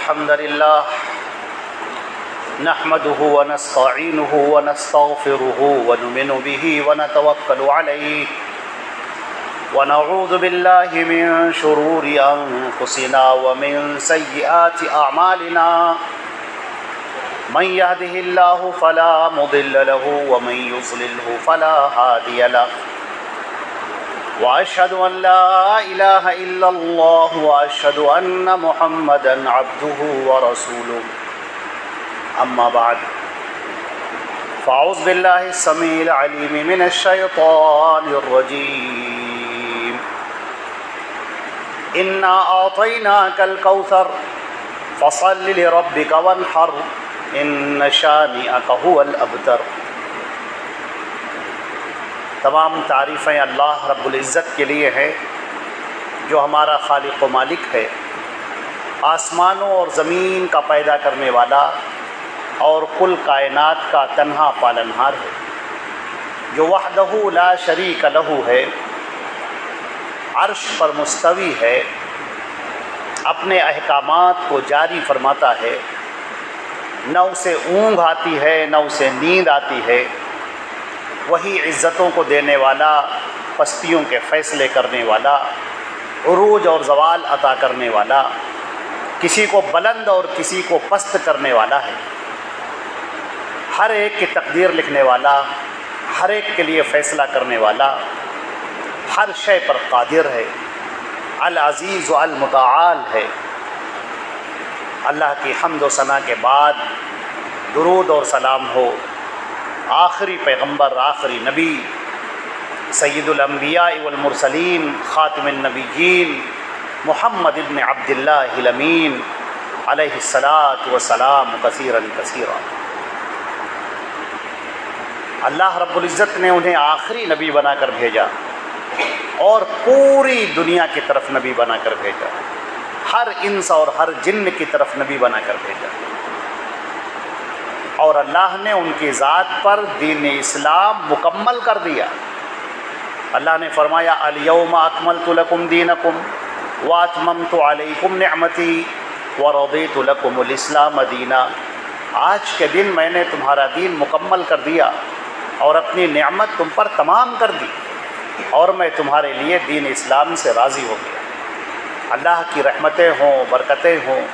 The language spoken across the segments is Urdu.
الحمد لله نحمده ونستعينه ونستغفره ونؤمن به ونتوكل عليه ونعوذ بالله من شرور أنفسنا ومن سيئات أعمالنا من يهده الله فلا مضل له ومن يضلله فلا هادي له وأشهد أن لا إله إلا الله وأشهد أن محمدًا عبده ورسوله أما بعد فأعوذ بالله السميع العليم من الشيطان الرجيم إنا أعطيناك الكوثر فصل لربك وانحر إن شانئك هو الأبتر۔ تمام تعریفیں اللہ رب العزت کے لیے ہیں جو ہمارا خالق و مالک ہے، آسمانوں اور زمین کا پیدا کرنے والا اور کل کائنات کا تنہا پالنہار ہے، جو وحدہ لا شریک لہ ہے، عرش پر مستوی ہے، اپنے احکامات کو جاری فرماتا ہے، نہ اسے اونگ آتی ہے نہ اسے نیند آتی ہے، وہی عزتوں کو دینے والا، پستیوں کے فیصلے کرنے والا، عروج اور زوال عطا کرنے والا، کسی کو بلند اور کسی کو پست کرنے والا ہے، ہر ایک کی تقدیر لکھنے والا، ہر ایک کے لیے فیصلہ کرنے والا، ہر شے پر قادر ہے، العزیز و المتعال ہے۔ اللہ کی حمد و ثنا کے بعد درود اور سلام ہو آخری پیغمبر، آخری نبی، سید الانبیاء والمرسلین، خاتم النبیین، محمد ابن عبداللہ الامین علیہ الصلاۃ والسلام کثیرا کثیرا۔ اللہ رب العزت نے انہیں آخری نبی بنا کر بھیجا اور پوری دنیا کی طرف نبی بنا کر بھیجا، ہر انس اور ہر جن کی طرف نبی بنا کر بھیجا، اور اللہ نے ان کی ذات پر دین اسلام مکمل کر دیا۔ اللہ نے فرمایا الیوم اکملت لکم دینکم واتممت علیکم نعمتی ورضیت لکم الاسلام دینا۔ آج کے دن میں نے تمہارا دین مکمل کر دیا اور اپنی نعمت تم پر تمام کر دی، اور میں تمہارے لیے دین اسلام سے راضی ہو گیا۔ اللہ کی رحمتیں ہوں، برکتیں ہوں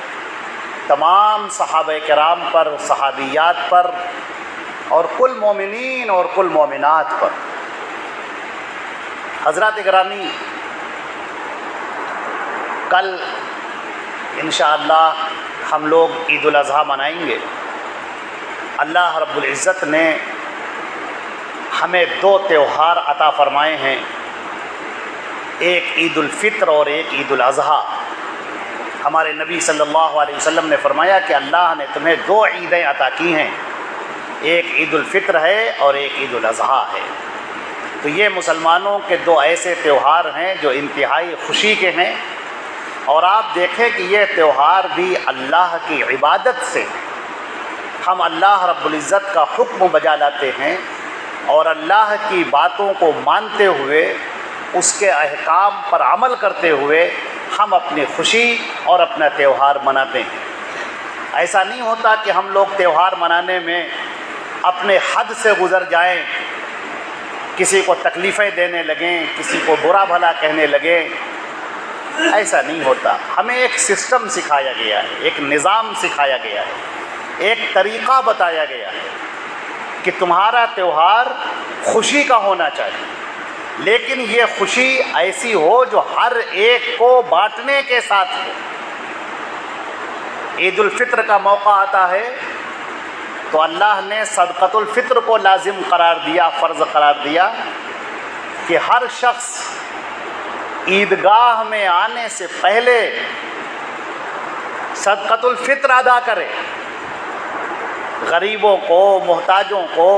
تمام صحابہ کرام پر، صحابیات پر، اور کل مومنین اور کل مومنات پر۔ حضرات گرامی، کل انشاءاللہ ہم لوگ عید الاضحیٰ منائیں گے۔ اللہ رب العزت نے ہمیں دو تہوار عطا فرمائے ہیں، ایک عید الفطر اور ایک عید الاضحیٰ۔ ہمارے نبی صلی اللہ علیہ وسلم نے فرمایا کہ اللہ نے تمہیں دو عیدیں عطا کی ہیں، ایک عید الفطر ہے اور ایک عید الاضحیٰ ہے۔ تو یہ مسلمانوں کے دو ایسے تہوار ہیں جو انتہائی خوشی کے ہیں، اور آپ دیکھیں کہ یہ تہوار بھی اللہ کی عبادت سے، ہم اللہ رب العزت کا حکم بجا لاتے ہیں اور اللہ کی باتوں کو مانتے ہوئے، اس کے احکام پر عمل کرتے ہوئے ہم اپنی خوشی اور اپنا تہوار مناتے ہیں۔ ایسا نہیں ہوتا کہ ہم لوگ تہوار منانے میں اپنے حد سے گزر جائیں، کسی کو تکلیفیں دینے لگیں، کسی کو برا بھلا کہنے لگیں، ایسا نہیں ہوتا۔ ہمیں ایک سسٹم سکھایا گیا ہے، ایک نظام سکھایا گیا ہے، ایک طریقہ بتایا گیا ہے کہ تمہارا تہوار خوشی کا ہونا چاہیے، لیکن یہ خوشی ایسی ہو جو ہر ایک کو بانٹنے کے ساتھ ہو۔ عید الفطر کا موقع آتا ہے تو اللہ نے صدقۃ الفطر کو لازم قرار دیا، فرض قرار دیا کہ ہر شخص عیدگاہ میں آنے سے پہلے صدقۃ الفطر ادا کرے، غریبوں کو، محتاجوں کو،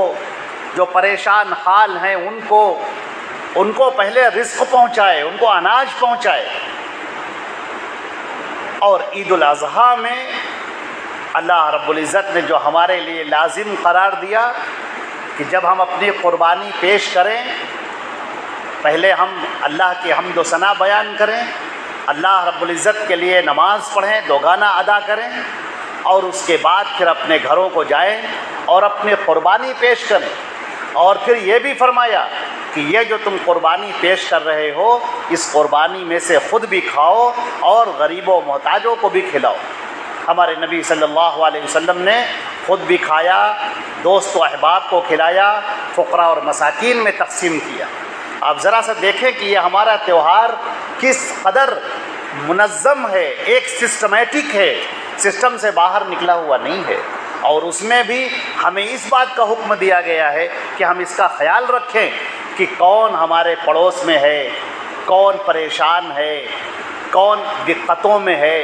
جو پریشان حال ہیں ان کو پہلے رزق پہنچائے، ان کو اناج پہنچائے۔ اور عید الاضحیٰ میں اللہ رب العزت نے جو ہمارے لیے لازم قرار دیا کہ جب ہم اپنی قربانی پیش کریں، پہلے ہم اللہ کی حمد و ثنا بیان کریں، اللہ رب العزت کے لیے نماز پڑھیں، دوگانہ ادا کریں، اور اس کے بعد پھر اپنے گھروں کو جائیں اور اپنی قربانی پیش کریں۔ اور پھر یہ بھی فرمایا کہ یہ جو تم قربانی پیش کر رہے ہو، اس قربانی میں سے خود بھی کھاؤ اور غریبوں محتاجوں کو بھی کھلاؤ۔ ہمارے نبی صلی اللہ علیہ وسلم نے خود بھی کھایا، دوست و احباب کو کھلایا، فقراء اور مساکین میں تقسیم کیا۔ آپ ذرا سا دیکھیں کہ یہ ہمارا تہوار کس قدر منظم ہے، ایک سسٹمیٹک ہے، سسٹم سے باہر نکلا ہوا نہیں ہے۔ اور اس میں بھی ہمیں اس بات کا حکم دیا گیا ہے کہ ہم اس کا خیال رکھیں کہ کون ہمارے پڑوس میں ہے، کون پریشان ہے، کون دقتوں میں ہے،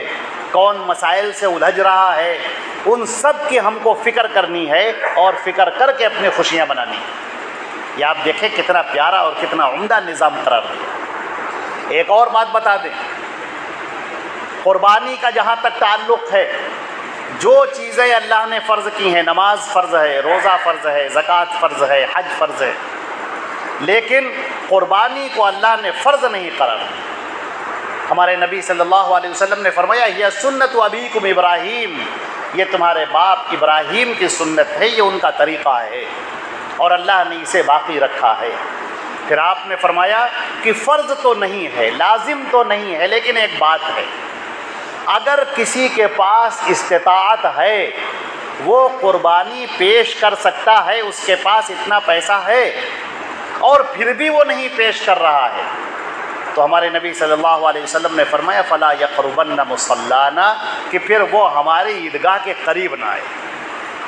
کون مسائل سے الجھ رہا ہے، ان سب کی ہم کو فکر کرنی ہے اور فکر کر کے اپنی خوشیاں منانی ہیں۔ یہ آپ دیکھیں کتنا پیارا اور کتنا عمدہ نظام قرار دیا۔ ایک اور بات بتا دیں، قربانی کا جہاں تک تعلق ہے، جو چیزیں اللہ نے فرض کی ہیں، نماز فرض ہے، روزہ فرض ہے، زکوٰۃ فرض ہے، حج فرض ہے، لیکن قربانی کو اللہ نے فرض نہیں قرار دیا۔ ہمارے نبی صلی اللہ علیہ وسلم نے فرمایا یہ سنت ابیکم ابراہیم، یہ تمہارے باپ ابراہیم کی سنت ہے، یہ ان کا طریقہ ہے اور اللہ نے اسے باقی رکھا ہے۔ پھر آپ نے فرمایا کہ فرض تو نہیں ہے، لازم تو نہیں ہے، لیکن ایک بات ہے، اگر کسی کے پاس استطاعت ہے، وہ قربانی پیش کر سکتا ہے، اس کے پاس اتنا پیسہ ہے اور پھر بھی وہ نہیں پیش کر رہا ہے، تو ہمارے نبی صلی اللہ علیہ وسلم نے فرمایا فلا یقربن مصلانا، کہ پھر وہ ہماری عیدگاہ کے قریب نہ آئے،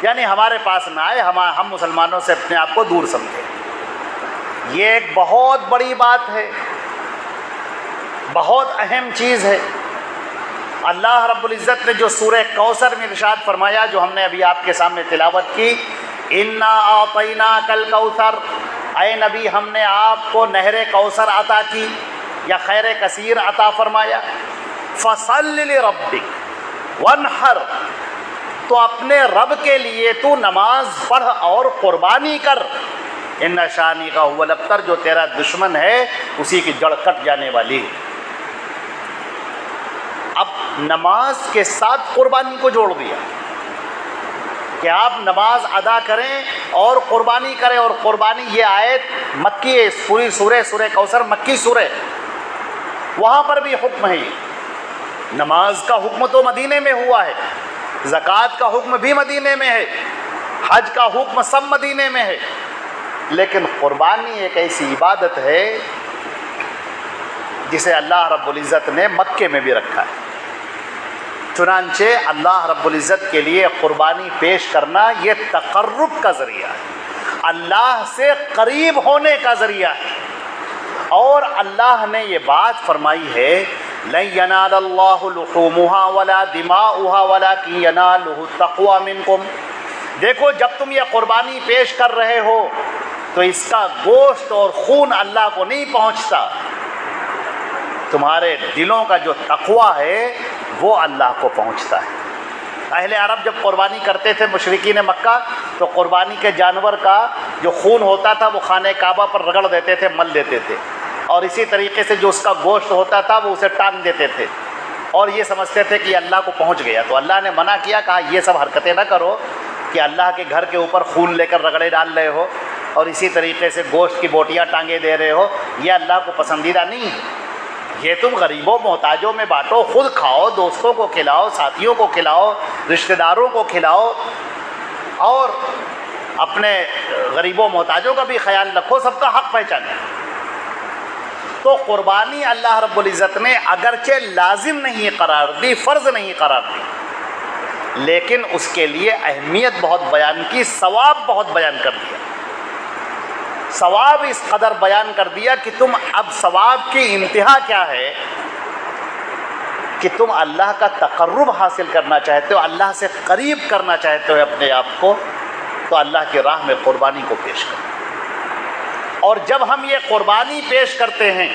یعنی ہمارے پاس نہ آئے، ہم مسلمانوں سے اپنے آپ کو دور سمجھیں۔ یہ ایک بہت بڑی بات ہے، بہت اہم چیز ہے۔ اللہ رب العزت نے جو سورہ کوثر میں ارشاد فرمایا، جو ہم نے ابھی آپ کے سامنے تلاوت کی، انا اعطیناک الکوثر، اے نبی ہم نے آپ کو نہر کوثر عطا کی یا خیر کثیر عطا فرمایا، فصل لربک وانحر، تو اپنے رب کے لیے تو نماز پڑھ اور قربانی کر، ان شانی کا هو الابتر، جو تیرا دشمن ہے اسی کی جڑ کٹ جانے والی ہے۔ اب نماز کے ساتھ قربانی کو جوڑ دیا کہ آپ نماز ادا کریں اور قربانی کریں، اور قربانی یہ آیت مکی ہے، پوری سورہ کوثر مکی سورہ، وہاں پر بھی حکم ہے۔ نماز کا حکم تو مدینے میں ہوا ہے، زکوٰۃ کا حکم بھی مدینے میں ہے، حج کا حکم سب مدینے میں ہے، لیکن قربانی ایک ایسی عبادت ہے جسے اللہ رب العزت نے مکے میں بھی رکھا ہے۔ چنانچہ اللہ رب العزت کے لیے قربانی پیش کرنا یہ تقرب کا ذریعہ ہے، اللہ سے قریب ہونے کا ذریعہ ہے۔ اور اللہ نے یہ بات فرمائی ہے لن ینال اللہ لحومها ولا دماؤها ولکن ینالہ التقوی منکم، دیکھو جب تم یہ قربانی پیش کر رہے ہو تو اس کا گوشت اور خون اللہ کو نہیں پہنچتا، تمہارے دلوں کا جو تقوی ہے وہ اللہ کو پہنچتا ہے۔ اہل عرب جب قربانی کرتے تھے، مشرکین مکہ، تو قربانی کے جانور کا جو خون ہوتا تھا وہ خانہ کعبہ پر رگڑ دیتے تھے، مل دیتے تھے، اور اسی طریقے سے جو اس کا گوشت ہوتا تھا وہ اسے ٹانگ دیتے تھے، اور یہ سمجھتے تھے کہ اللہ کو پہنچ گیا۔ تو اللہ نے منع کیا، کہا یہ سب حرکتیں نہ کرو کہ اللہ کے گھر کے اوپر خون لے کر رگڑے ڈال رہے ہو اور اسی طریقے سے گوشت کی بوٹیاں ٹانگے دے رہے ہو، یہ اللہ کو پسندیدہ نہیں ہے۔ یہ تم غریبوں محتاجوں میں بانٹو، خود کھاؤ، دوستوں کو کھلاؤ، ساتھیوں کو کھلاؤ، رشتہ داروں کو کھلاؤ، اور اپنے غریبوں محتاجوں کا بھی خیال رکھو، سب کا حق پہچانے۔ تو قربانی اللہ رب العزت نے اگرچہ لازم نہیں قرار دی، فرض نہیں قرار دی، لیکن اس کے لیے اہمیت بہت بیان کی، ثواب بہت بیان کر دیا۔ ثواب اس قدر بیان کر دیا کہ تم اب ثواب کی انتہا کیا ہے کہ تم اللہ کا تقرب حاصل کرنا چاہتے ہو، اللہ سے قریب کرنا چاہتے ہو اپنے آپ کو، تو اللہ کی راہ میں قربانی کو پیش کرو۔ اور جب ہم یہ قربانی پیش کرتے ہیں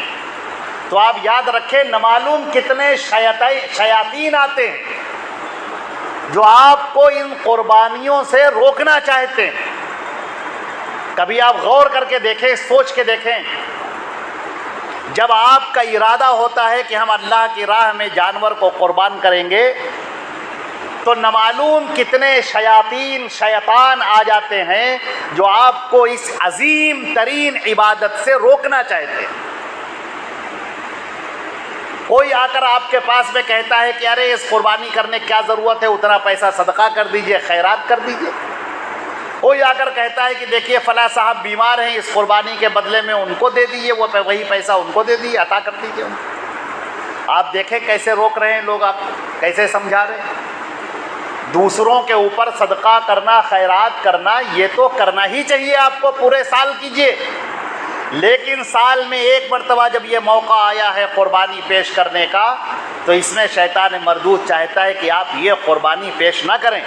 تو آپ یاد رکھیں نامعلوم کتنے شیاطین آتے ہیں جو آپ کو ان قربانیوں سے روکنا چاہتے ہیں۔ کبھی آپ غور کر کے دیکھیں، سوچ کے دیکھیں جب آپ کا ارادہ ہوتا ہے کہ ہم اللہ کی راہ میں جانور کو قربان کریں گے تو نہ معلوم کتنے شیطان آ جاتے ہیں جو آپ کو اس عظیم ترین عبادت سے روکنا چاہتے ہیں۔ کوئی آ کر آپ کے پاس میں کہتا ہے کہ ارے اس قربانی کرنے کیا ضرورت ہے، اتنا پیسہ صدقہ کر دیجئے، خیرات کر دیجئے۔ کوئی آ کر کہتا ہے کہ دیکھیے فلاں صاحب بیمار ہیں، اس قربانی کے بدلے میں ان کو دے دیجئے، وہ وہی پیسہ ان کو دے دیجئے، عطا کر دیجئے۔ آپ دیکھیں کیسے روک رہے ہیں لوگ، آپ کیسے سمجھا رہے ہیں۔ دوسروں کے اوپر صدقہ کرنا، خیرات کرنا، یہ تو کرنا ہی چاہیے آپ کو، پورے سال کیجئے، لیکن سال میں ایک مرتبہ جب یہ موقع آیا ہے قربانی پیش کرنے کا تو اس میں شیطان مردود چاہتا ہے کہ آپ یہ قربانی پیش نہ کریں،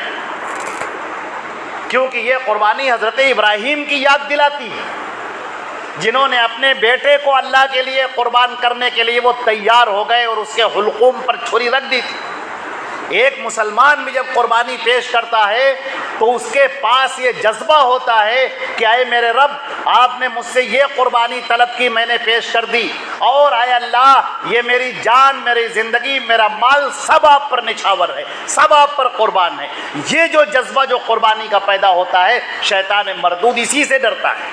کیونکہ یہ قربانی حضرت ابراہیم کی یاد دلاتی ہے، جنہوں نے اپنے بیٹے کو اللہ کے لیے قربان کرنے کے لیے وہ تیار ہو گئے اور اس کے حلقوم پر چھری رکھ دی تھی۔ ایک مسلمان بھی جب قربانی پیش کرتا ہے تو اس کے پاس یہ جذبہ ہوتا ہے کہ اے میرے رب، آپ نے مجھ سے یہ قربانی طلب کی، میں نے پیش کر دی، اور اے اللہ یہ میری جان، میری زندگی، میرا مال سب آپ پر نچھاور ہے، سب آپ پر قربان ہے۔ یہ جو جذبہ جو قربانی کا پیدا ہوتا ہے، شیطان مردود اسی سے ڈرتا ہے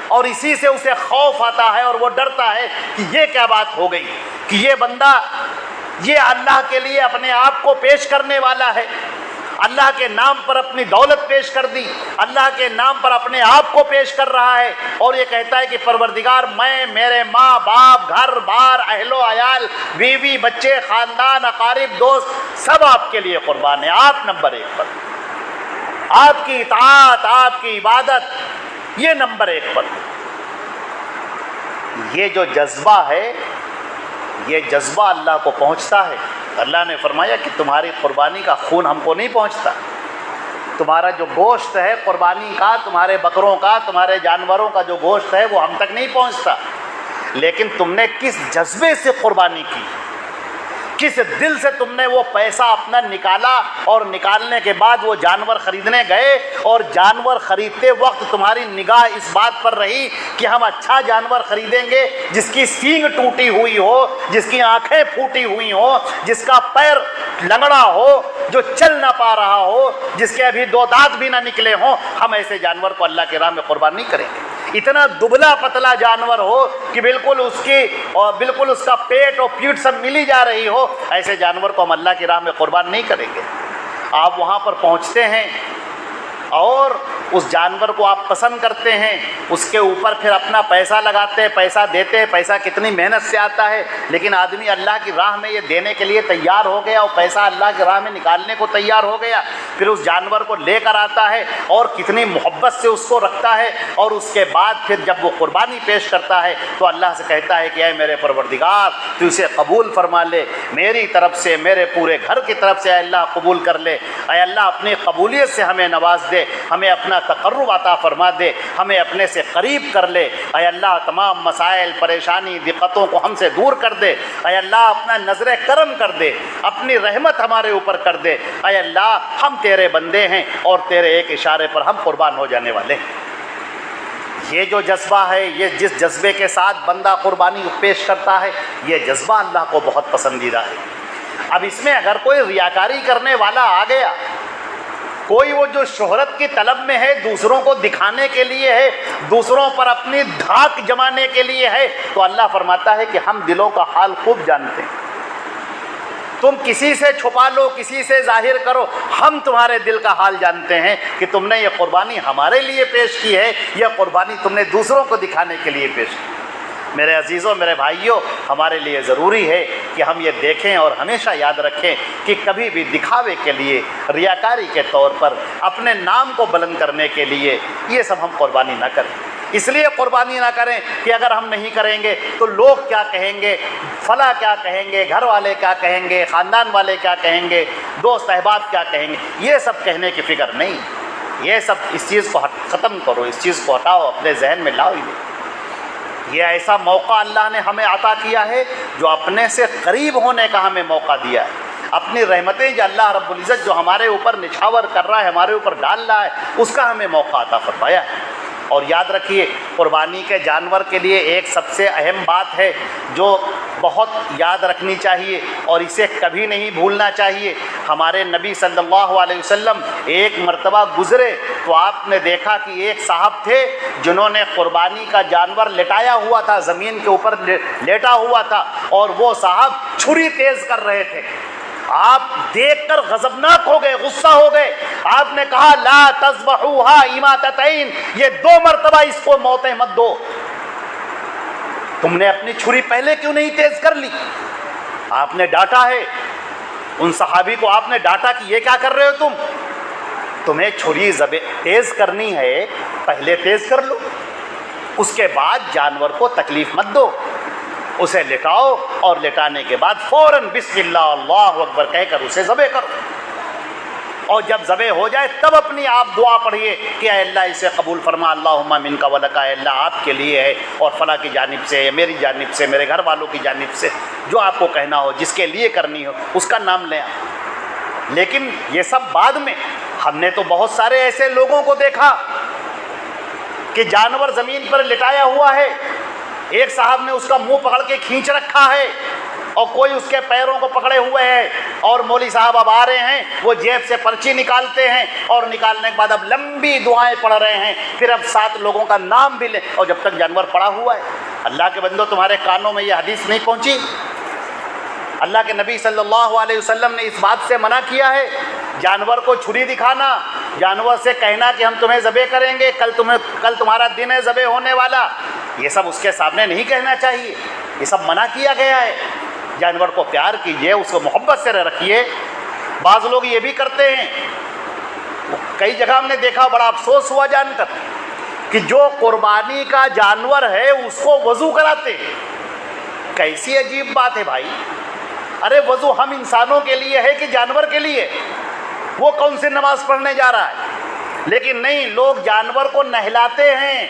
اور اسی سے اسے خوف آتا ہے اور وہ ڈرتا ہے کہ یہ کیا بات ہو گئی کہ یہ بندہ یہ اللہ کے لیے اپنے آپ کو پیش کرنے والا ہے، اللہ کے نام پر اپنی دولت پیش کر دی، اللہ کے نام پر اپنے آپ کو پیش کر رہا ہے، اور یہ کہتا ہے کہ پروردگار میں، میرے ماں باپ، گھر بار، اہل و عیال، بیوی بچے، خاندان، اقارب، دوست، سب آپ کے لیے قربان ہیں، آپ نمبر ایک پر، آپ کی اطاعت، آپ کی عبادت یہ نمبر ایک پر۔ یہ جو جذبہ ہے، یہ جذبہ اللہ کو پہنچتا ہے۔ اللہ نے فرمایا کہ تمہاری قربانی کا خون ہم کو نہیں پہنچتا، تمہارا جو گوشت ہے قربانی کا، تمہارے بکروں کا، تمہارے جانوروں کا جو گوشت ہے وہ ہم تک نہیں پہنچتا، لیکن تم نے کس جذبے سے قربانی کی، کس دل سے تم نے وہ پیسہ اپنا نکالا، اور نکالنے کے بعد وہ جانور خریدنے گئے، اور جانور خریدتے وقت تمہاری نگاہ اس بات پر رہی کہ ہم اچھا جانور خریدیں گے جس کی سینگ ٹوٹی ہوئی ہو، جس کی آنکھیں پھوٹی ہوئی ہوں، جس کا پیر لنگڑا ہو، جو چل نہ پا رہا ہو، جس کے ابھی 2 دانت بھی نہ نکلے ہوں، ہم ایسے جانور کو اللہ کی راہ میں قربان نہیں کریں گے۔ اتنا دبلا پتلا جانور ہو کہ بالکل اس کا پیٹ اور پیٹ سب ملی جا رہی ہو، ایسے جانور کو ہم اللہ کی راہ میں قربان نہیں کریں گے۔ آپ وہاں پر پہنچتے ہیں اور اس جانور کو آپ پسند کرتے ہیں، اس کے اوپر پھر اپنا پیسہ لگاتے ہیں، پیسہ دیتے ہیں، پیسہ کتنی محنت سے آتا ہے، لیکن آدمی اللہ کی راہ میں یہ دینے کے لیے تیار ہو گیا اور پیسہ اللہ کی راہ میں نکالنے کو تیار ہو گیا، پھر اس جانور کو لے کر آتا ہے اور کتنی محبت سے اس کو رکھتا ہے، اور اس کے بعد پھر جب وہ قربانی پیش کرتا ہے تو اللہ سے کہتا ہے کہ اے میرے پروردگار تو اسے قبول فرما لے، میری طرف سے، میرے پورے گھر کی طرف سے اے اللہ قبول کر لے، اے اللہ اپنی قبولیت سے ہمیں نواز دے، ہمیں اپنا تقرب عطا فرما دے، ہمیں اپنے سے قریب کر لے، اے اللہ تمام مسائل، پریشانی، دقتوں کو ہم سے دور کر دے، اے اللہ اپنا نظر کرم کر دے، اپنی رحمت ہمارے اوپر کر دے، اے اللہ ہم تیرے بندے ہیں اور تیرے ایک اشارے پر ہم قربان ہو جانے والے ہیں۔ یہ جو جذبہ ہے، یہ جس جذبے کے ساتھ بندہ قربانی پیش کرتا ہے، یہ جذبہ اللہ کو بہت پسندیدہ ہے۔ اب اس میں اگر کوئی ریاکاری کرنے والا آ گیا، کوئی وہ جو شہرت کی طلب میں ہے، دوسروں کو دکھانے کے لیے ہے، دوسروں پر اپنی دھاک جمانے کے لیے ہے، تو اللہ فرماتا ہے کہ ہم دلوں کا حال خوب جانتے ہیں، تم کسی سے چھپا لو، کسی سے ظاہر کرو، ہم تمہارے دل کا حال جانتے ہیں کہ تم نے یہ قربانی ہمارے لیے پیش کی ہے، یہ قربانی تم نے دوسروں کو دکھانے کے لیے پیش کی۔ میرے عزیزوں، میرے بھائیوں، ہمارے لیے ضروری ہے کہ ہم یہ دیکھیں اور ہمیشہ یاد رکھیں کہ کبھی بھی دکھاوے کے لیے، ریاکاری کے طور پر، اپنے نام کو بلند کرنے کے لیے یہ سب ہم قربانی نہ کریں۔ اس لیے قربانی نہ کریں کہ اگر ہم نہیں کریں گے تو لوگ کیا کہیں گے، فلاں کیا کہیں گے، گھر والے کیا کہیں گے، خاندان والے کیا کہیں گے، دوست احباب کیا کہیں گے، یہ سب کہنے کی فکر نہیں، یہ سب اس چیز کو ختم کرو، اس چیز کو ہٹاؤ، اپنے ذہن میں لاؤ۔ یہ ایسا موقع اللہ نے ہمیں عطا کیا ہے جو اپنے سے قریب ہونے کا ہمیں موقع دیا ہے، اپنی رحمتیں جو اللہ رب العزت جو ہمارے اوپر نچھاور کر رہا ہے، ہمارے اوپر ڈال رہا ہے، اس کا ہمیں موقع عطا فرمایا ہے۔ اور یاد رکھیے قربانی کے جانور کے لیے ایک سب سے اہم بات ہے جو بہت یاد رکھنی چاہیے اور اسے کبھی نہیں بھولنا چاہیے. ہمارے نبی صلی اللہ علیہ وسلم ایک مرتبہ گزرے تو آپ نے دیکھا کہ ایک صاحب تھے جنہوں نے قربانی کا جانور لٹایا ہوا تھا, زمین کے اوپر لیٹا ہوا تھا, اور وہ صاحب چھری تیز کر رہے تھے. آپ دیکھ کر غضبناک ہو گئے, غصہ ہو گئے. آپ نے کہا لا تذبحوها اماتتین, یہ 2 مرتبہ اس کو موتیں مت دو. تم نے اپنی چھری پہلے کیوں نہیں تیز کر لی؟ آپ نے ڈانٹا ہے ان صحابی کو, آپ نے ڈانٹا کہ یہ کیا کر رہے ہو تم؟ تمہیں چھری تیز کرنی ہے پہلے تیز کر لو, اس کے بعد جانور کو تکلیف مت دو. اسے لٹاؤ اور لٹانے کے بعد فوراً بسم اللہ اللہ اکبر کہہ کر اسے ذبح کرو, اور جب ذبح ہو جائے تب اپنی آپ دعا پڑھیے کہ اے اللہ اسے قبول فرما, اللہم منک ولک, اے اللہ آپ کے لیے ہے اور فلاں کی جانب سے, میری جانب سے, میرے گھر والوں کی جانب سے, جو آپ کو کہنا ہو, جس کے لیے کرنی ہو اس کا نام لیں. لیکن یہ سب بعد میں. ہم نے تو بہت سارے ایسے لوگوں کو دیکھا کہ جانور زمین پر لٹایا ہوا ہے, ایک صاحب نے اس کا منہ پکڑ کے کھینچ رکھا ہے اور کوئی اس کے پیروں کو پکڑے ہوئے ہے, اور مولوی صاحب اب آ رہے ہیں, وہ جیب سے پرچی نکالتے ہیں اور نکالنے کے بعد اب لمبی دعائیں پڑھ رہے ہیں, پھر اب 7 لوگوں کا نام بھی لیں, اور جب تک جانور پڑا ہوا ہے. اللہ کے بندو, تمہارے کانوں میں یہ حدیث نہیں پہنچی؟ اللہ کے نبی صلی اللہ علیہ وسلم نے اس بات سے منع کیا ہے, جانور کو چھری دکھانا, جانور سے کہنا کہ ہم تمہیں ذبح کریں گے, کل تمہارا دن ہے ذبح ہونے والا, یہ سب اس کے سامنے نہیں کہنا چاہیے. یہ سب منع کیا گیا ہے. جانور کو پیار کیجیے, اس کو محبت سے رکھیے. بعض لوگ یہ بھی کرتے ہیں, کئی جگہ ہم نے دیکھا, بڑا افسوس ہوا جان کر کہ جو قربانی کا جانور ہے اس کو وضو کراتے ہیں. کیسی عجیب بات ہے بھائی. ارے وضو ہم انسانوں کے لیے ہے کہ جانور کے لیے؟ وہ کون سی نماز پڑھنے جا رہا ہے؟ لیکن نہیں, لوگ جانور کو نہلاتے ہیں,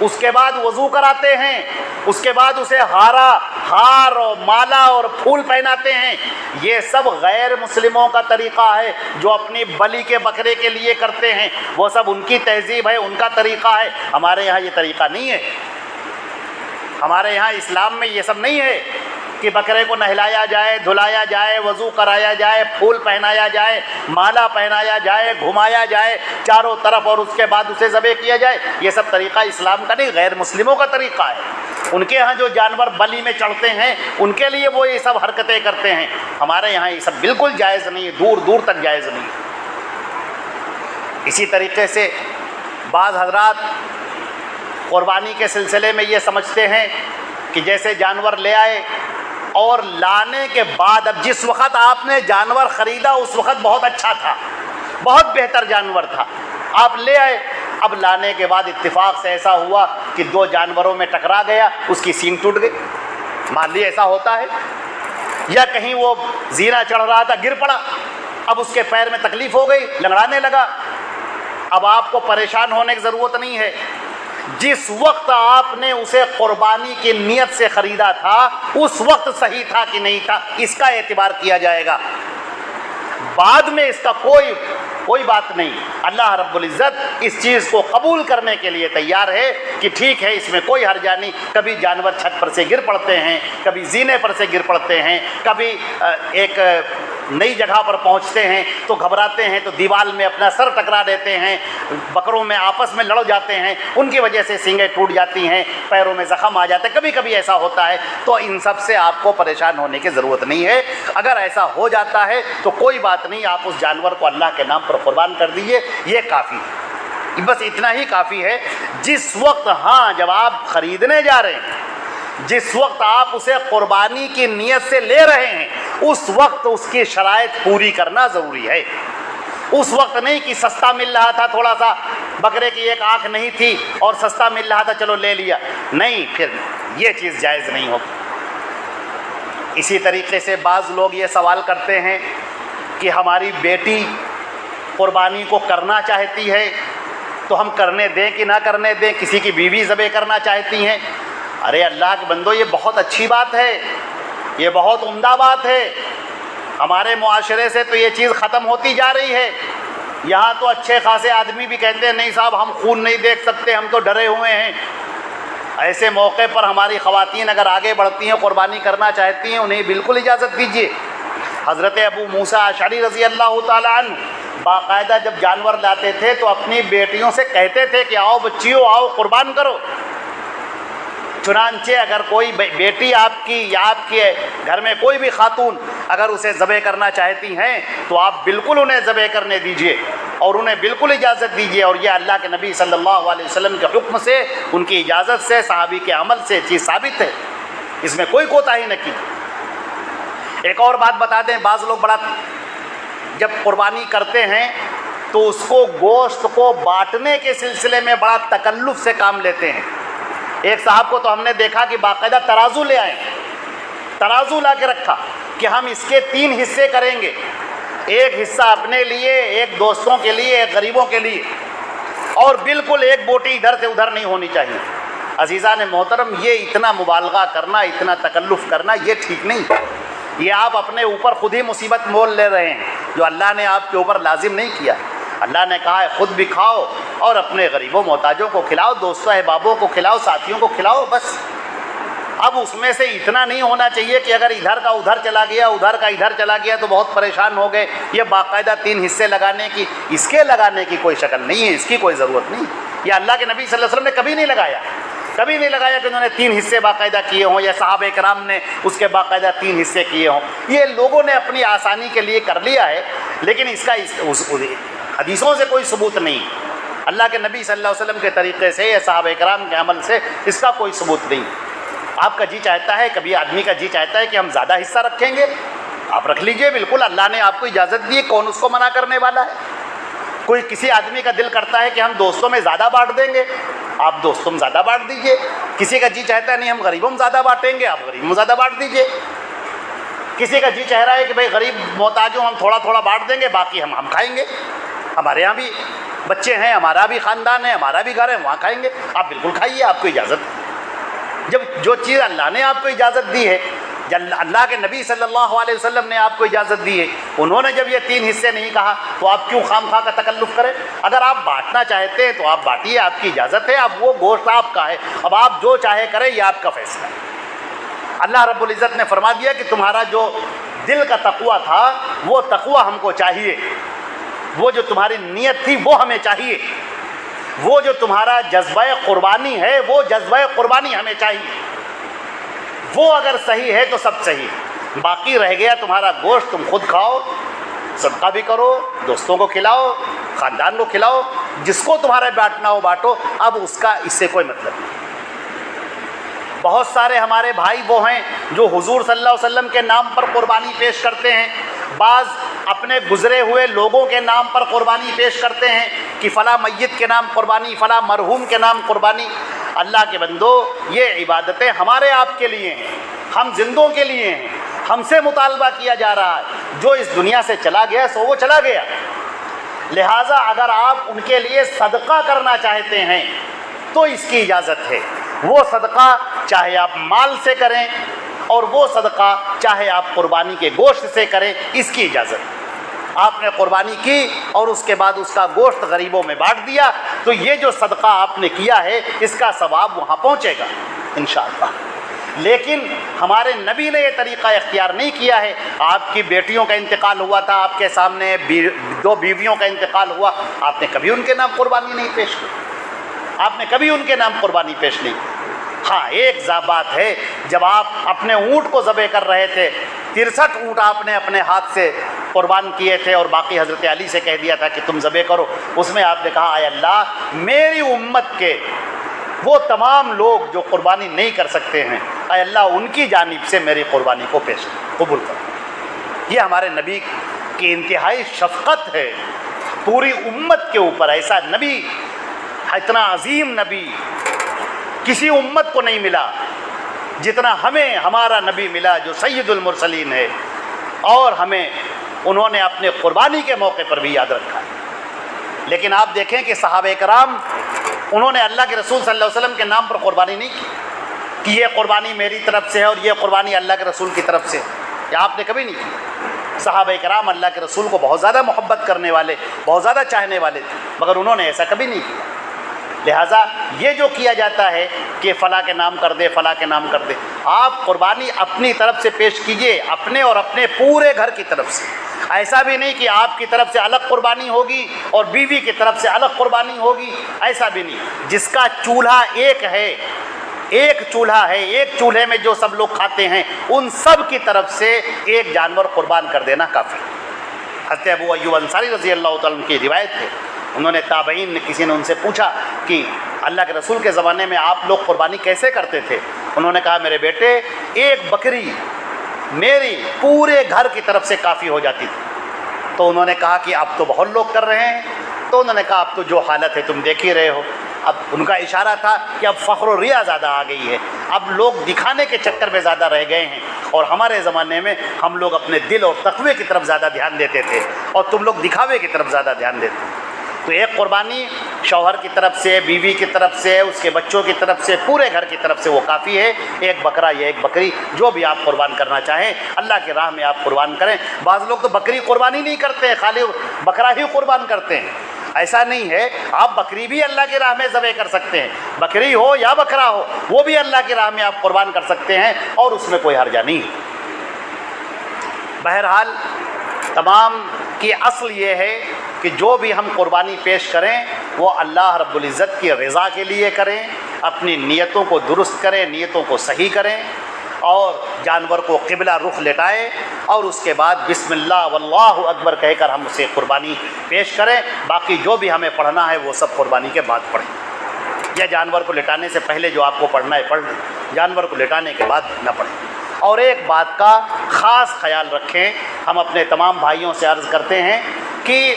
اس کے بعد وضو کراتے ہیں, اس کے بعد اسے ہار اور مالا اور پھول پہناتے ہیں. یہ سب غیر مسلموں کا طریقہ ہے جو اپنی بلی کے بکرے کے لیے کرتے ہیں. وہ سب ان کی تہذیب ہے, ان کا طریقہ ہے. ہمارے یہاں یہ طریقہ نہیں ہے. ہمارے یہاں اسلام میں یہ سب نہیں ہے کہ بکرے کو نہلایا جائے, دھلایا جائے, وضو کرایا جائے, پھول پہنایا جائے, مالا پہنایا جائے, گھمایا جائے چاروں طرف, اور اس کے بعد اسے ذبح کیا جائے. یہ سب طریقہ اسلام کا نہیں, غیر مسلموں کا طریقہ ہے. ان کے ہاں جو جانور بلی میں چڑھتے ہیں ان کے لیے وہ یہ سب حرکتیں کرتے ہیں. ہمارے یہاں یہ سب بالکل جائز نہیں ہے, دور دور تک جائز نہیں. اسی طریقے سے بعض حضرات قربانی کے سلسلے میں یہ سمجھتے ہیں کہ جیسے جانور لے آئے اور لانے کے بعد, اب جس وقت آپ نے جانور خریدا اس وقت بہت اچھا تھا, بہت بہتر جانور تھا, آپ لے آئے, اب لانے کے بعد اتفاق سے ایسا ہوا کہ 2 جانوروں میں ٹکرا گیا, اس کی سینگ ٹوٹ گئی. مان لیے ایسا ہوتا ہے. یا کہیں وہ زینا چڑھ رہا تھا, گر پڑا, اب اس کے پیر میں تکلیف ہو گئی, لنگڑانے لگا. اب آپ کو پریشان ہونے کی ضرورت نہیں ہے. جس وقت آپ نے اسے قربانی کی نیت سے خریدا تھا اس وقت صحیح تھا کہ نہیں تھا, اس کا اعتبار کیا جائے گا. بعد میں اس کا کوئی بات نہیں. اللہ رب العزت اس چیز کو قبول کرنے کے لیے تیار ہے کہ ٹھیک ہے, اس میں کوئی حرجہ نہیں. کبھی جانور چھت پر سے گر پڑتے ہیں, کبھی زینے پر سے گر پڑتے ہیں, کبھی ایک نئی جگہ پر پہنچتے ہیں تو گھبراتے ہیں تو دیوال میں اپنا سر ٹکرا دیتے ہیں, بکروں میں آپس میں لڑ جاتے ہیں, ان کی وجہ سے سینگیں ٹوٹ جاتی ہیں, پیروں میں زخم آ جاتے ہیں, کبھی کبھی ایسا ہوتا ہے. تو ان سب سے آپ کو پریشان ہونے کی ضرورت نہیں ہے. اگر ایسا ہو جاتا ہے تو کوئی بات نہیں, آپ اس جانور کو اللہ کے نام پر قربان کر دیجیے, یہ کافی ہے. بس اتنا ہی کافی ہے. جس وقت جب آپ خریدنے جا رہے ہیں, جس وقت آپ اسے قربانی کی نیت سے لے رہے ہیں, اس وقت اس کی شرائط پوری کرنا ضروری ہے. اس وقت نہیں کہ سستا مل رہا تھا, تھوڑا سا بکرے کی ایک آنکھ نہیں تھی اور سستا مل رہا تھا چلو لے لیا, نہیں, پھر یہ چیز جائز نہیں ہوگی. اسی طریقے سے بعض لوگ یہ سوال کرتے ہیں کہ ہماری بیٹی قربانی کو کرنا چاہتی ہے تو ہم کرنے دیں کہ نہ کرنے دیں, کسی کی بیوی ذبح کرنا چاہتی ہیں. ارے اللہ کے بندو, یہ بہت اچھی بات ہے, یہ بہت عمدہ بات ہے. ہمارے معاشرے سے تو یہ چیز ختم ہوتی جا رہی ہے. یہاں تو اچھے خاصے آدمی بھی کہتے ہیں نہیں صاحب ہم خون نہیں دیکھ سکتے، ہم تو ڈرے ہوئے ہیں۔ ایسے موقع پر ہماری خواتین اگر آگے بڑھتی ہیں، قربانی کرنا چاہتی ہیں، انہیں بالکل اجازت دیجیے۔ حضرت ابو موسیٰ اشعری رضی اللہ تعالیٰ عنہ باقاعدہ جب جانور لاتے تھے تو اپنی بیٹیوں سے کہتے تھے کہ آؤ بچیوں آؤ قربان کرو۔ چنانچہ اگر کوئی بیٹی آپ کی یا آپ کے گھر میں کوئی بھی خاتون اگر اسے ذبح کرنا چاہتی ہیں تو آپ بالکل انہیں ذبح کرنے دیجیے اور انہیں بالکل اجازت دیجیے، اور یہ اللہ کے نبی صلی اللہ علیہ وسلم کے حکم سے، ان کی اجازت سے، صحابی کے عمل سے چیز ثابت ہے، اس میں کوئی کوتاہی نہ کی۔ ایک اور بات بتا دیں، بعض لوگ بڑا جب قربانی کرتے ہیں تو اس کو گوشت کو بانٹنے کے سلسلے میں بڑا تکلف سے کام لیتے ہیں۔ ایک صاحب کو تو ہم نے دیکھا کہ باقاعدہ ترازو لے آئے، ترازو لا کے رکھا کہ ہم اس کے 3 حصے کریں گے، ایک حصہ اپنے لیے، ایک دوستوں کے لیے، ایک غریبوں کے لیے، اور بالکل ایک بوٹی ادھر سے ادھر نہیں ہونی چاہیے۔ عزیزان محترم، یہ اتنا مبالغہ کرنا، اتنا تکلف کرنا یہ ٹھیک نہیں، یہ آپ اپنے اوپر خود ہی مصیبت مول لے رہے ہیں جو اللہ نے آپ کے اوپر لازم نہیں کیا۔ اللہ نے کہا ہے خود بھی کھاؤ اور اپنے غریبوں محتاجوں کو کھلاؤ، دوستوں احبابوں کو کھلاؤ، ساتھیوں کو کھلاؤ، بس۔ اب اس میں سے اتنا نہیں ہونا چاہیے کہ اگر ادھر کا ادھر چلا گیا، ادھر کا ادھر چلا گیا تو بہت پریشان ہو گئے۔ یہ باقاعدہ 3 حصے لگانے کی، اس کے لگانے کی کوئی شکل نہیں ہے، اس کی کوئی ضرورت نہیں۔ یہ اللہ کے نبی صلی اللہ علیہ وسلم نے کبھی نہیں لگایا، کبھی نہیں لگایا کہ انہوں نے 3 حصے باقاعدہ کیے ہوں، یا صحابہ کرام نے اس کے باقاعدہ 3 حصے کیے ہوں۔ یہ لوگوں نے اپنی آسانی کے لیے کر لیا ہے، لیکن اس کا حدیثوں سے کوئی ثبوت نہیں، اللہ کے نبی صلی اللہ علیہ وسلم کے طریقے سے یا صحابہ کرام کے عمل سے اس کا کوئی ثبوت نہیں۔ آپ کا جی چاہتا ہے، کبھی آدمی کا جی چاہتا ہے کہ ہم زیادہ حصہ رکھیں گے، آپ رکھ لیجئے، بالکل اللہ نے آپ کو اجازت دی ہے، کون اس کو منع کرنے والا ہے؟ کوئی کسی آدمی کا دل کرتا ہے کہ ہم دوستوں میں زیادہ بانٹ دیں گے، آپ دوستوں میں زیادہ بانٹ دیجئے۔ کسی کا جی چاہتا ہے نہیں ہم غریبوں میں زیادہ بانٹیں گے، آپ غریبوں میں زیادہ بانٹ دیجئے۔ کسی کا جی چاہ رہا ہے کہ بھئی غریب محتاجوں ہم تھوڑا تھوڑا بانٹ دیں گے، باقی ہم کھائیں گے، ہمارے یہاں بھی بچے ہیں، ہمارا بھی خاندان ہے، ہمارا بھی گھر ہے، وہاں کھائیں گے، آپ بالکل کھائیے، آپ کو اجازت ہے۔ جب جو چیز اللہ نے آپ کو اجازت دی ہے، جب اللہ کے نبی صلی اللہ علیہ وسلم نے آپ کو اجازت دی ہے، انہوں نے جب یہ 3 حصے نہیں کہا تو آپ کیوں خام خواہ کا تکلف کریں؟ اگر آپ بانٹنا چاہتے ہیں تو آپ بانٹیے، آپ کی اجازت ہے، اب وہ گوشت آپ کا ہے، اب آپ جو چاہے کریں، یہ آپ کا فیصلہ ہے۔ اللہ رب العزت نے فرما دیا کہ تمہارا جو دل کا تقویٰ تھا وہ تقویٰ ہم کو چاہیے، وہ جو تمہاری نیت تھی وہ ہمیں چاہیے، وہ جو تمہارا جذبہ قربانی ہے وہ جذبہ قربانی ہمیں چاہیے، وہ اگر صحیح ہے تو سب صحیح، باقی رہ گیا تمہارا گوشت تم خود کھاؤ، صدقہ بھی کرو، دوستوں کو کھلاؤ، خاندان کو کھلاؤ، جس کو تمہارا بانٹنا ہو بانٹو، اب اس کا اس سے کوئی مطلب نہیں۔ بہت سارے ہمارے بھائی وہ ہیں جو حضور صلی اللہ علیہ وسلم کے نام پر قربانی پیش کرتے ہیں، بعض اپنے گزرے ہوئے لوگوں کے نام پر قربانی پیش کرتے ہیں کہ فلاں میت کے نام قربانی، فلاں مرحوم کے نام قربانی۔ اللہ کے بندو، یہ عبادتیں ہمارے آپ کے لیے ہیں، ہم زندوں کے لیے ہیں، ہم سے مطالبہ کیا جا رہا ہے، جو اس دنیا سے چلا گیا سو وہ چلا گیا، لہٰذا اگر آپ ان کے لیے صدقہ کرنا چاہتے ہیں تو اس کی اجازت ہے، وہ صدقہ چاہے آپ مال سے کریں اور وہ صدقہ چاہے آپ قربانی کے گوشت سے کریں، اس کی اجازت۔ آپ نے قربانی کی اور اس کے بعد اس کا گوشت غریبوں میں بانٹ دیا تو یہ جو صدقہ آپ نے کیا ہے اس کا ثواب وہاں پہنچے گا انشاءاللہ۔ لیکن ہمارے نبی نے یہ طریقہ اختیار نہیں کیا ہے۔ آپ کی بیٹیوں کا انتقال ہوا تھا، آپ کے سامنے 2 بیویوں کا انتقال ہوا، آپ نے کبھی ان کے نام قربانی نہیں پیش کی، آپ نے کبھی ان کے نام قربانی پیش نہیں کی۔ ہاں ایک بات ہے، جب آپ اپنے اونٹ کو ذبح کر رہے تھے، 63 اونٹ آپ نے اپنے ہاتھ سے قربان کیے تھے اور باقی حضرت علی سے کہہ دیا تھا کہ تم ذبح کرو، اس میں آپ نے کہا اے اللہ میری امت کے وہ تمام لوگ جو قربانی نہیں کر سکتے ہیں، اے اللہ ان کی جانب سے میری قربانی کو پیش قبول کرو۔ یہ ہمارے نبی کی انتہائی شفقت ہے پوری امت کے اوپر۔ ایسا نبی، اتنا عظیم نبی کسی امت کو نہیں ملا جتنا ہمیں ہمارا نبی ملا، جو سید المرسلین ہے، اور ہمیں انہوں نے اپنے قربانی کے موقع پر بھی یاد رکھا۔ لیکن آپ دیکھیں کہ صحابہ کرام انہوں نے اللہ کے رسول صلی اللہ علیہ وسلم کے نام پر قربانی نہیں کی کہ یہ قربانی میری طرف سے ہے اور یہ قربانی اللہ کے رسول کی طرف سے ہے، یہ آپ نے کبھی نہیں کی۔ صحابہ کرام اللہ کے رسول کو بہت زیادہ محبت کرنے والے، بہت زیادہ چاہنے والے تھے، مگر انہوں نے ایسا کبھی نہیں کیا۔ لہٰذا یہ جو کیا جاتا ہے کہ فلاں کے نام کر دے، فلاں کے نام کر دے، آپ قربانی اپنی طرف سے پیش کیجئے، اپنے اور اپنے پورے گھر کی طرف سے۔ ایسا بھی نہیں کہ آپ کی طرف سے الگ قربانی ہوگی اور بیوی کی طرف سے الگ قربانی ہوگی، ایسا بھی نہیں۔ جس کا چولہا ایک ہے، ایک چولہا ہے، ایک چولہے میں جو سب لوگ کھاتے ہیں، ان سب کی طرف سے ایک جانور قربان کر دینا کافی۔ حضرت ابو ایوب انصاری رضی اللہ تعالیٰ عنہ کی روایت ہے، انہوں نے تابعین نے کسی نے ان سے پوچھا کہ اللہ کے رسول کے زمانے میں آپ لوگ قربانی کیسے کرتے تھے؟ انہوں نے کہا میرے بیٹے، ایک بکری میری پورے گھر کی طرف سے کافی ہو جاتی تھی۔ تو انہوں نے کہا کہ اب تو بہت لوگ کر رہے ہیں۔ تو انہوں نے کہا اب تو جو حالت ہے تم دیکھ ہی رہے ہو۔ اب ان کا اشارہ تھا کہ اب فخر و ریا زیادہ آ گئی ہے، اب لوگ دکھانے کے چکر میں زیادہ رہ گئے ہیں، اور ہمارے زمانے میں ہم لوگ اپنے دل اور تقوی کی طرف زیادہ دھیان دیتے تھے، اور تم لوگ دکھاوے کی طرف زیادہ دھیان دیتے تھے۔ تو ایک قربانی شوہر کی طرف سے، بیوی کی طرف سے، اس کے بچوں کی طرف سے، پورے گھر کی طرف سے وہ کافی ہے۔ ایک بکرا یا ایک بکری جو بھی آپ قربان کرنا چاہیں اللہ کی راہ میں آپ قربان کریں۔ بعض لوگ تو بکری قربانی نہیں کرتے، خالی بکرا ہی قربان کرتے ہیں۔ ایسا نہیں ہے، آپ بکری بھی اللہ کی راہ میں ذبح کر سکتے ہیں، بکری ہو یا بکرا ہو وہ بھی اللہ کی راہ میں آپ قربان کر سکتے ہیں، اور اس میں کوئی حرجہ نہیں۔ بہرحال تمام کی اصل یہ ہے کہ جو بھی ہم قربانی پیش کریں وہ اللہ رب العزت کی رضا کے لیے کریں، اپنی نیتوں کو درست کریں، نیتوں کو صحیح کریں، اور جانور کو قبلہ رخ لٹائیں، اور اس کے بعد بسم اللہ واللہ اکبر کہہ کر ہم اسے قربانی پیش کریں۔ باقی جو بھی ہمیں پڑھنا ہے وہ سب قربانی کے بعد پڑھیں، یا جانور کو لٹانے سے پہلے جو آپ کو پڑھنا ہے پڑھ لیں، جانور کو لٹانے کے بعد نہ پڑھیں۔ اور ایک بات کا خاص خیال رکھیں، ہم اپنے تمام بھائیوں سے عرض کرتے ہیں کہ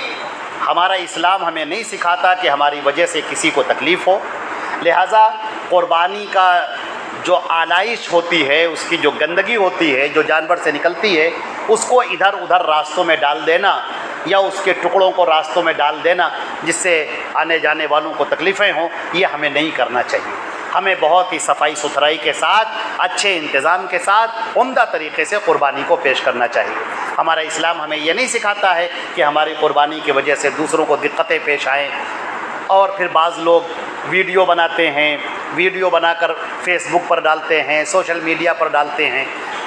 ہمارا اسلام ہمیں نہیں سکھاتا کہ ہماری وجہ سے کسی کو تکلیف ہو، لہٰذا قربانی کا جو آلائش ہوتی ہے، اس کی جو گندگی ہوتی ہے جو جانور سے نکلتی ہے، اس کو ادھر ادھر راستوں میں ڈال دینا، یا اس کے ٹکڑوں کو راستوں میں ڈال دینا جس سے آنے جانے والوں کو تکلیفیں ہوں، یہ ہمیں نہیں کرنا چاہیے۔ ہمیں بہت ہی صفائی ستھرائی کے ساتھ، اچھے انتظام کے ساتھ، عمدہ طریقے سے قربانی کو پیش کرنا چاہیے۔ ہمارا اسلام ہمیں یہ نہیں سکھاتا ہے کہ ہماری قربانی کی وجہ سے دوسروں کو دقتیں پیش آئیں۔ اور پھر بعض لوگ ویڈیو بناتے ہیں، ویڈیو بنا کر فیس بک پر ڈالتے ہیں، سوشل میڈیا پر ڈالتے ہیں۔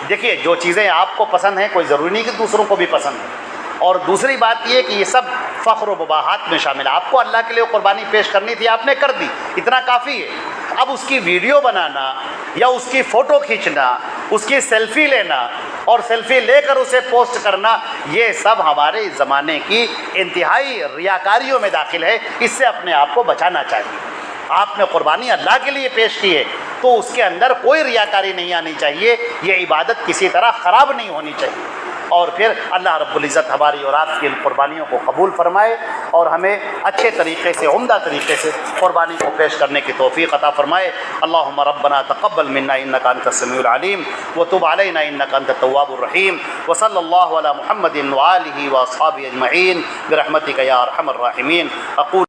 دیکھیے، جو چیزیں آپ کو پسند ہیں کوئی ضروری نہیں کہ دوسروں کو بھی پسند ہے۔ اور دوسری بات یہ کہ یہ سب فخر و مباحات میں شامل ہے۔ آپ کو اللہ کے لیے قربانی پیش کرنی تھی، آپ نے کر دی، اتنا کافی ہے۔ اب اس کی ویڈیو بنانا یا اس کی فوٹو کھینچنا، اس کی سیلفی لینا اور سیلفی لے کر اسے پوسٹ کرنا، یہ سب ہمارے زمانے کی انتہائی ریاکاریوں میں داخل ہے۔ اس سے اپنے آپ کو بچانا چاہیے۔ آپ نے قربانی اللہ کے لیے پیش کی ہے تو اس کے اندر کوئی ریاکاری نہیں آنی چاہیے، یہ عبادت کسی طرح خراب نہیں ہونی چاہیے۔ اور پھر اللہ رب العزت ہماری اور آپ کی ان قربانیوں کو قبول فرمائے، اور ہمیں اچھے طریقے سے، عمدہ طریقے سے قربانی کو پیش کرنے کی توفیق عطا فرمائے۔ اللہم ربنا تقبل منا انک انت السمیع العلیم وتب علینا انک انت التواب الرحیم، وصلی اللہ علی محمد وآلہ واصحابہ اجمعین برحمتک یا ارحم الراحمین۔ اقول